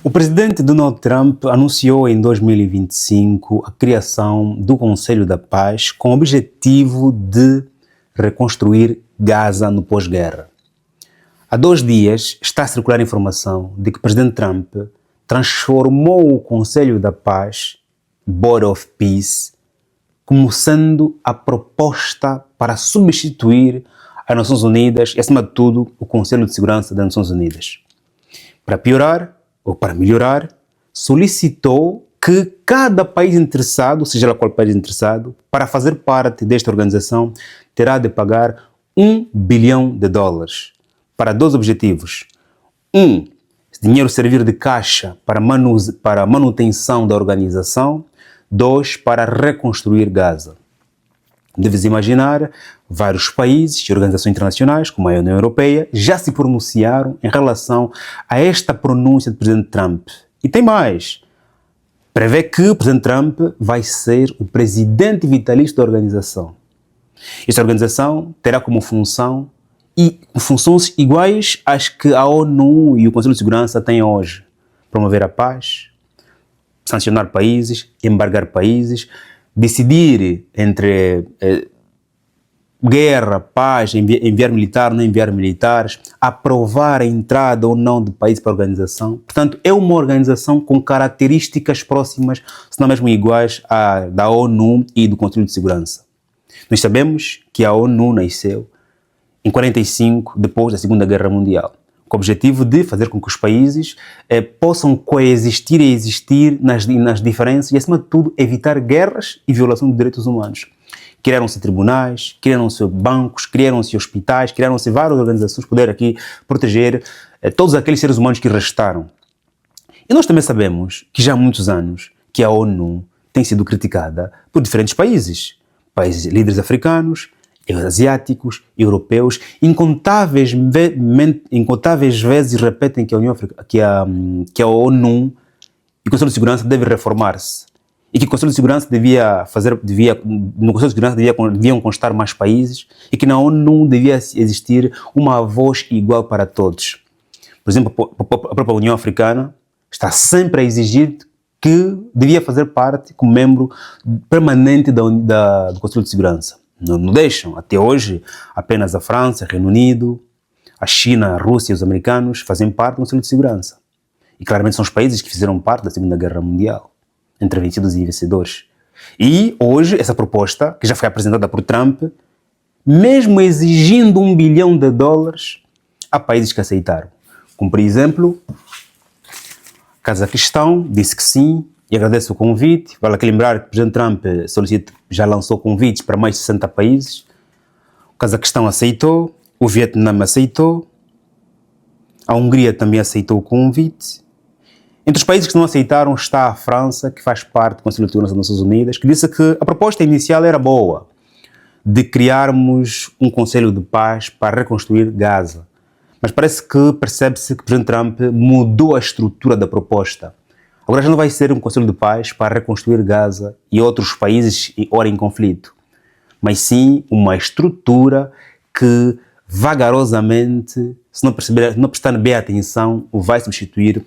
O presidente Donald Trump anunciou em 2025 a criação do Conselho da Paz com o objetivo de reconstruir Gaza no pós-guerra. Há 2 dias está a circular a informação de que o presidente Trump transformou o Conselho da Paz, Board of Peace, como sendo a proposta para substituir as Nações Unidas e, acima de tudo, o Conselho de Segurança das Nações Unidas. Para piorar, ou para melhorar, solicitou que cada país interessado, seja lá qual país interessado, para fazer parte desta organização, terá de pagar $1 bilhão para 2 objetivos. Esse dinheiro servir de caixa para a manutenção da organização. 2, para reconstruir Gaza. Deves imaginar, vários países e organizações internacionais, como a União Europeia, já se pronunciaram em relação a esta pronúncia do presidente Trump. E tem mais. Prevê que o presidente Trump vai ser o presidente vitalício da organização. Esta organização terá como função e funções iguais às que a ONU e o Conselho de Segurança têm hoje. Promover a paz, sancionar países, embargar países, decidir entre guerra, paz, enviar militar, não enviar militares, aprovar a entrada ou não de países para a organização. Portanto, é uma organização com características próximas, se não mesmo iguais à da ONU e do Conselho de Segurança. Nós sabemos que a ONU nasceu em 1945, depois da Segunda Guerra Mundial, com o objetivo de fazer com que os países possam coexistir e existir nas diferenças e, acima de tudo, evitar guerras e violação de direitos humanos. Criaram-se tribunais, criaram-se bancos, criaram-se hospitais, criaram-se várias organizações para poder aqui proteger todos aqueles seres humanos que restaram. E nós também sabemos que já há muitos anos que a ONU tem sido criticada por diferentes países líderes africanos, asiáticos, europeus, incontáveis vezes repetem que a ONU e o Conselho de Segurança devem reformar-se e que o Conselho de Segurança no Conselho de Segurança deviam constar mais países e que na ONU devia existir uma voz igual para todos. Por exemplo, a própria União Africana está sempre a exigir que devia fazer parte como membro permanente do Conselho de Segurança. Não deixam. Até hoje, apenas a França, o Reino Unido, a China, a Rússia e os americanos fazem parte do Conselho de Segurança. E claramente são os países que fizeram parte da Segunda Guerra Mundial, entre vencidos e vencedores. E hoje, essa proposta, que já foi apresentada por Trump, mesmo exigindo $1 bilhão, há países que aceitaram. Como, por exemplo, Cazaquistão disse que sim, e agradece o convite. Vale aqui lembrar que o presidente Trump já lançou convites para mais de 60 países. O Cazaquistão aceitou, o Vietnã aceitou, a Hungria também aceitou o convite. Entre os países que não aceitaram está a França, que faz parte do Conselho de Segurança das Nações Unidas, que disse que a proposta inicial era boa, de criarmos um Conselho de Paz para reconstruir Gaza. Mas percebe-se que o presidente Trump mudou a estrutura da proposta. Agora já não vai ser um Conselho de Paz para reconstruir Gaza e outros países ora em conflito, mas sim uma estrutura que vagarosamente, se não prestar bem atenção, vai substituir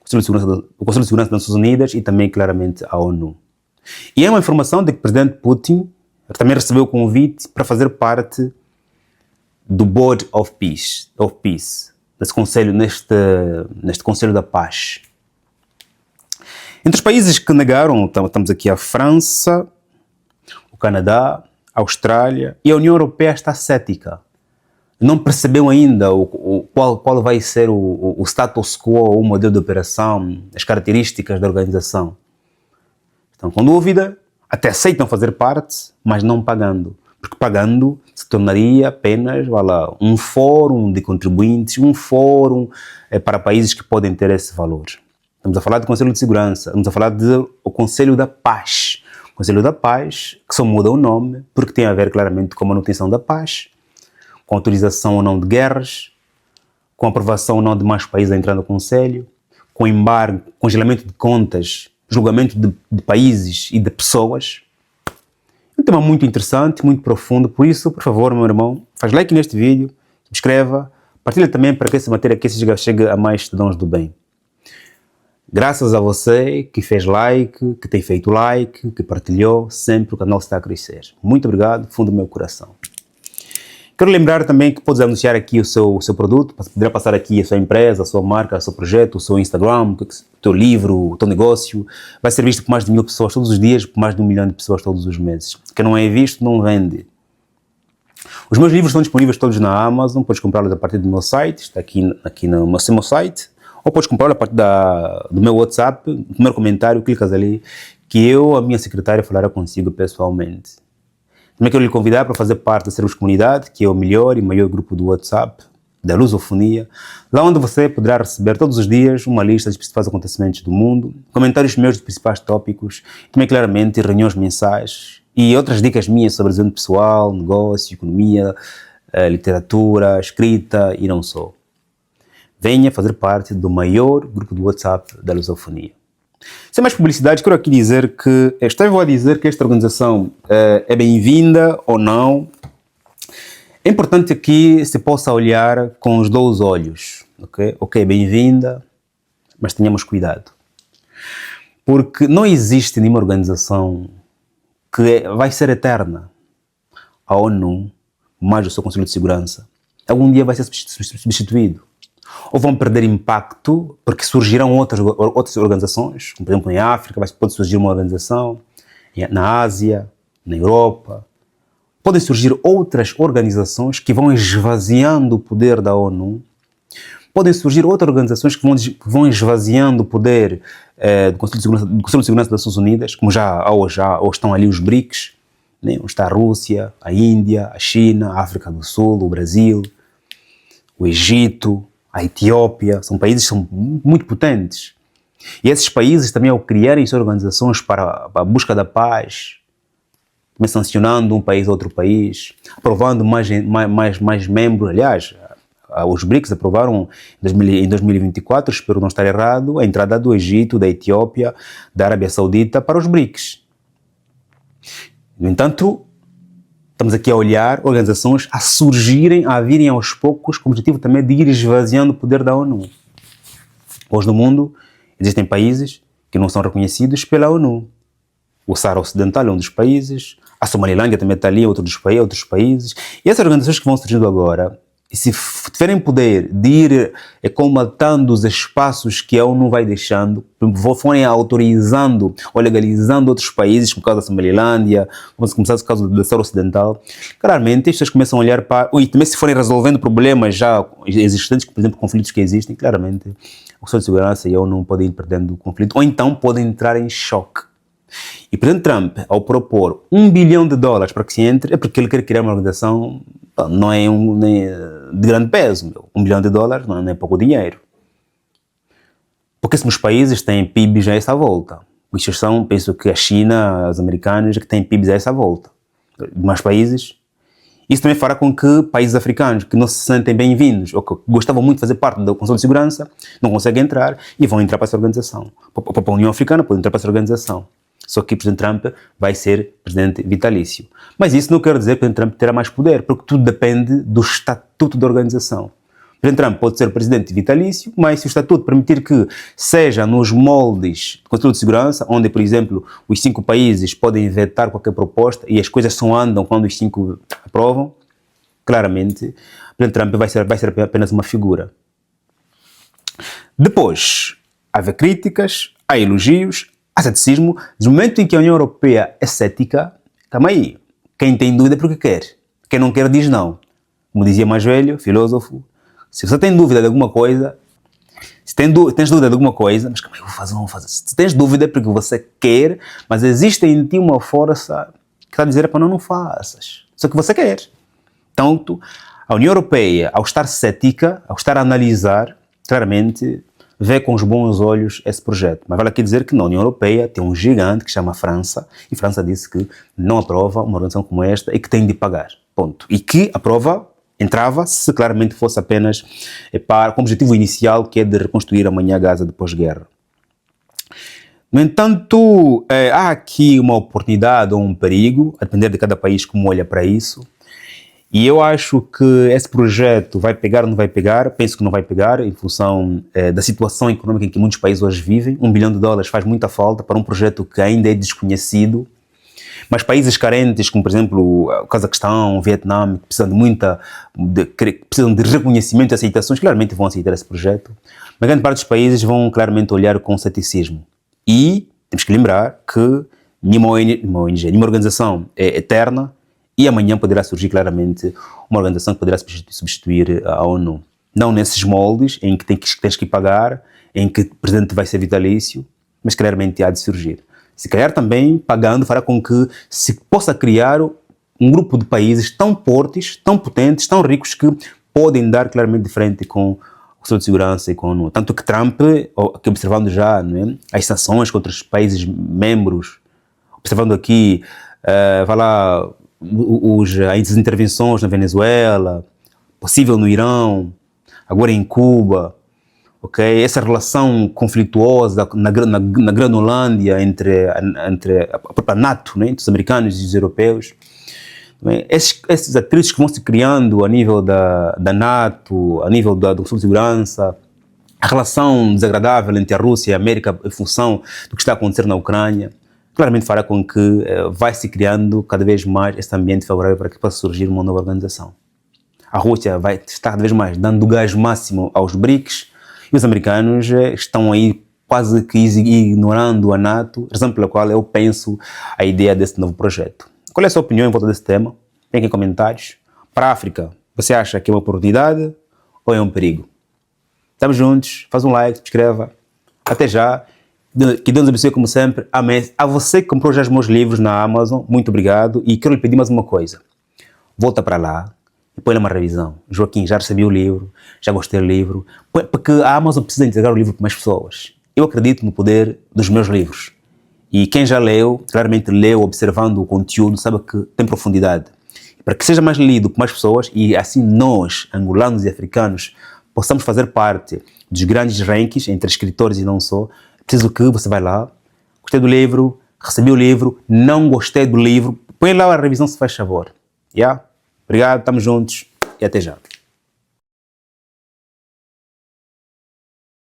o Conselho de Segurança das Nações Unidas e também claramente a ONU. E é uma informação de que o presidente Putin também recebeu o convite para fazer parte do Board of Peace, neste Conselho da Paz. Entre os países que negaram, estamos aqui a França, o Canadá, a Austrália e a União Europeia está cética. Não percebeu ainda qual vai ser o status quo, o modelo de operação, as características da organização. Estão com dúvida, até aceitam fazer parte, mas não pagando. Porque pagando se tornaria apenas um fórum de contribuintes, um fórum para países que podem ter esse valor. Estamos a falar do Conselho de Segurança, estamos a falar do Conselho da Paz. O Conselho da Paz, que só muda o nome, porque tem a ver claramente com a manutenção da paz, com autorização ou não de guerras, com aprovação ou não de mais países a entrar no Conselho, com embargo, congelamento de contas, julgamento de países e de pessoas. É um tema muito interessante, muito profundo, por isso, por favor, meu irmão, faz like neste vídeo, subscreva, partilha também para que essa matéria aqui chegue a mais cidadãos do bem. Graças a você que fez like, que tem feito like, que partilhou, sempre o canal está a crescer. Muito obrigado, fundo do meu coração. Quero lembrar também que podes anunciar aqui o seu produto, poderá passar aqui a sua empresa, a sua marca, o seu projeto, o seu Instagram, o teu livro, o teu negócio. Vai ser visto por mais de 1000 pessoas todos os dias, por mais de 1 milhão de pessoas todos os meses. Quem não é visto, não vende. Os meus livros estão disponíveis todos na Amazon, podes comprá-los a partir do meu site, está aqui no meu site, ou podes comprá-los a partir do meu WhatsApp, no primeiro comentário, clicas ali, que a minha secretária, falará consigo pessoalmente. Também quero lhe convidar para fazer parte da Servos Comunidade, que é o melhor e maior grupo do WhatsApp, da Lusofonia, lá onde você poderá receber todos os dias uma lista dos principais acontecimentos do mundo, comentários meus dos principais tópicos, também claramente reuniões mensais e outras dicas minhas sobre desenvolvimento pessoal, negócio, economia, literatura, escrita e não só. Venha fazer parte do maior grupo do WhatsApp da Lusofonia. Sem mais publicidade, quero aqui dizer que estava a dizer que esta organização é bem-vinda ou não. É importante que se possa olhar com os 2 olhos, ok, bem-vinda, mas tenhamos cuidado. Porque não existe nenhuma organização que vai ser eterna. A ONU, mais o seu Conselho de Segurança, algum dia vai ser substituído. Ou vão perder impacto, porque surgirão outras organizações, como por exemplo em África, pode surgir uma organização, na Ásia, na Europa. Podem surgir outras organizações que vão esvaziando o poder da ONU. Podem surgir outras organizações que vão esvaziando o poder do Conselho de Segurança das Nações Unidas, como já estão ali os BRICS, né? Onde está a Rússia, a Índia, a China, a África do Sul, o Brasil, o Egito, a Etiópia. São países que são muito potentes. E esses países também, ao criarem suas organizações para a busca da paz, também sancionando um país a outro país, aprovando mais membros. Aliás, os BRICS aprovaram em 2024, espero não estar errado, a entrada do Egito, da Etiópia, da Arábia Saudita para os BRICS. No entanto, estamos aqui a olhar organizações a surgirem, a virem aos poucos, com o objetivo também de ir esvaziando o poder da ONU. Hoje no mundo existem países que não são reconhecidos pela ONU. O Saara Ocidental é um dos países, a Somalilândia também está ali, outros países. E essas organizações que vão surgindo agora, se tiverem poder de ir comatando os espaços que a ONU vai deixando, forem autorizando ou legalizando outros países, como o caso da Somalilândia, como o caso do Saara Ocidental, claramente as pessoas começam a olhar para... E também se forem resolvendo problemas já existentes, por exemplo, conflitos que existem, claramente o Conselho de Segurança e a ONU podem ir perdendo o conflito, ou então podem entrar em choque. E o presidente Trump, ao propor $1 bilhão para que se entre, é porque ele quer criar uma organização, não é de grande peso. $1 bilhão não é pouco dinheiro. Pouquíssimos países têm PIB já a essa volta. Penso que a China, os americanos, que têm PIBs a essa volta. Demais países. Isso também fará com que países africanos que não se sentem bem-vindos ou que gostavam muito de fazer parte do Conselho de Segurança não conseguem entrar e vão entrar para essa organização. Para a União Africana pode entrar para essa organização. Só que o Presidente Trump vai ser presidente vitalício. Mas isso não quer dizer que o Presidente Trump terá mais poder, porque tudo depende do estatuto da organização. O Presidente Trump pode ser presidente vitalício, mas se o estatuto permitir que seja nos moldes do Conselho de Segurança, onde, por exemplo, os 5 países podem vetar qualquer proposta e as coisas só andam quando os 5 aprovam, claramente, o Presidente Trump vai ser apenas uma figura. Depois, há críticas, há elogios, há ceticismo. No momento em que a União Europeia é cética, calma aí, quem tem dúvida é porque quer. Quem não quer diz não. Como dizia mais velho, filósofo, se você tem dúvida de alguma coisa, tens dúvida de alguma coisa, mas calma aí, vou fazer. Se tens dúvida é porque você quer, mas existe em ti uma força que está a dizer para não faças. Só que você quer. Tanto, a União Europeia, ao estar cética, ao estar a analisar, claramente vê com os bons olhos esse projeto. Mas vale aqui dizer que na União Europeia tem um gigante que chama França, e França disse que não aprova uma organização como esta e que tem de pagar. Ponto. E que entrava se claramente fosse apenas com o objetivo inicial, que é de reconstruir amanhã Gaza depois da guerra. No entanto, há aqui uma oportunidade ou um perigo, a depender de cada país como olha para isso. E eu acho que esse projeto vai pegar ou não vai pegar. Penso que não vai pegar, em função da situação econômica em que muitos países hoje vivem. $1 bilhão faz muita falta para um projeto que ainda é desconhecido. Mas países carentes, como por exemplo o Cazaquistão, o Vietnã, que precisam de reconhecimento e aceitações, claramente vão aceitar esse projeto. Mas grande parte dos países vão claramente olhar com ceticismo. E temos que lembrar que nenhuma organização é eterna, e amanhã poderá surgir claramente uma organização que poderá substituir a ONU. Não nesses moldes em que tens que pagar, em que o presidente vai ser vitalício, mas claramente há de surgir. Se calhar também, pagando, fará com que se possa criar um grupo de países tão fortes, tão potentes, tão ricos, que podem dar claramente de frente com o Conselho de Segurança e com a ONU. Tanto que Trump, aqui observando já, não é, as sanções contra os países membros, observando aqui, as intervenções na Venezuela, possível no Irão, agora em Cuba, okay? Essa relação conflituosa na Granolândia entre a própria NATO, né, entre os americanos e os europeus. Esses atritos que vão se criando a nível da NATO, a nível do Conselho de Segurança, a relação desagradável entre a Rússia e a América em função do que está a acontecer na Ucrânia, claramente fará com que vai se criando cada vez mais esse ambiente favorável para que possa surgir uma nova organização. A Rússia vai estar cada vez mais dando o gás máximo aos BRICS, e os americanos estão aí quase que ignorando a NATO, razão pela qual eu penso a ideia desse novo projeto. Qual é a sua opinião em volta desse tema? Tem aqui em comentários. Para a África, você acha que é uma oportunidade ou é um perigo? Estamos juntos, faz um like, se inscreva. Até já. Que Deus abençoe como sempre. Amém. A você que comprou já os meus livros na Amazon, muito obrigado. E quero lhe pedir mais uma coisa. Volta para lá e põe lá uma revisão. Joaquim, já recebi o livro, já gostei do livro. Porque a Amazon precisa entregar o livro para mais pessoas. Eu acredito no poder dos meus livros. E quem já leu, claramente leu observando o conteúdo, sabe que tem profundidade. Para que seja mais lido por mais pessoas e assim nós, angolanos e africanos, possamos fazer parte dos grandes rankings entre escritores e não só, preciso que você vai lá, gostei do livro, recebi o livro, não gostei do livro, põe lá a revisão se faz favor. Yeah? Obrigado, estamos juntos e até já.